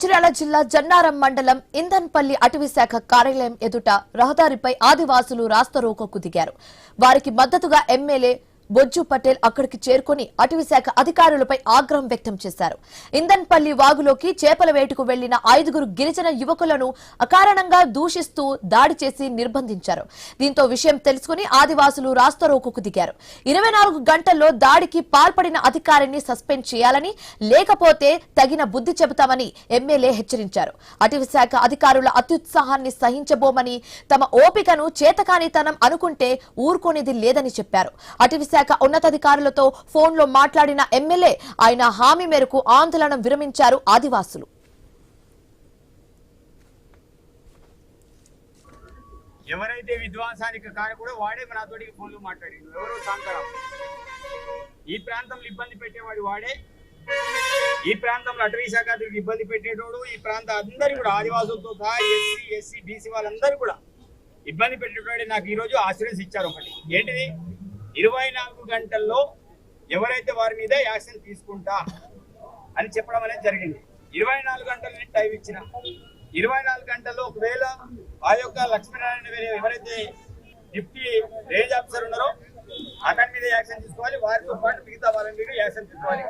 మంచిర్యాల జిల్లా జన్నారం మండలం ఇందన్పల్లి అటవీ శాఖ కార్యాలయం ఎదుట రహదారిపై ఆదివాసులు రాస్తారోకోకు దిగారు. వారికి మద్దతుగా ఎమ్మెల్యే బొజ్జు పటేల్ అక్కడికి చేరుకుని అటవీ శాఖ అధికారులపై ఆగ్రహం వ్యక్తం చేశారు. ఇందన్పల్లి వాగులోకి చేపల వేటకు వెళ్లిన 5 గిరిజన యువకులను అకారణంగా దూషిస్తూ దాడి చేసి నిర్బంధించారు. దీంతో విషయం తెలుసుకుని ఆదివాసులు రాస్తారోకోకు దిగారు. 24 గంటల్లో దాడికి పాల్పడిన అధికారిని సస్పెండ్ చేయాలని, లేకపోతే తగిన బుద్ధి చెబుతామని ఎమ్మెల్యే హెచ్చరించారు. అటవీ శాఖ అధికారుల అత్యుత్సాహాన్ని సహించబోమని, తమ ఓపికను చేతకానితనం అనుకుంటే ఊరుకోనిది లేదని చెప్పారు. అటవీ శాఖ ఉన్నతాధికారులతో ఫోన్లో మాట్లాడిన ఎమ్మెల్యే ఆయన హామీ మేరకు ఆందోళన విరమించారు. ఆదివాసులు ఎవరైతే విధ్వంసానికి కారకుడో వాడే నాతోటికి ఫోన్లో మాట్లాడిండు. ఎవరో శాంతారాం. ఈ ప్రాంతంలో ఇబ్బంది పెట్టేవాడు వాడే. ఈ ప్రాంతంలో అటవీ శాఖ ఇబ్బంది పెట్టేటోడు. ఈ ప్రాంతం అందరూ కూడా ఆదివాసులతో సహా ఎస్సీ బీసీ వాళ్ళందరూ కూడా ఇబ్బంది పెట్టేటోడే. నాకు ఈరోజు ఆశ్రయం ఇచ్చారు. ఒకటి ఏంటిది, 24 గంటల్లో ఎవరైతే వారి మీద యాక్షన్ తీసుకుంటా అని చెప్పడం అనేది జరిగింది. 24 గంటలు నేను టైం ఇచ్చిన. 24 గంటల్లో ఒకవేళ ఆ యొక్క లక్ష్మీనారాయణ ఎవరైతే డిప్టీ రేంజ్ ఆఫీసర్ ఉన్నారో అతని మీద యాక్షన్ తీసుకోవాలి. వారితో పాటు మిగతా వాళ్ళ మీద యాక్షన్ తీసుకోవాలి.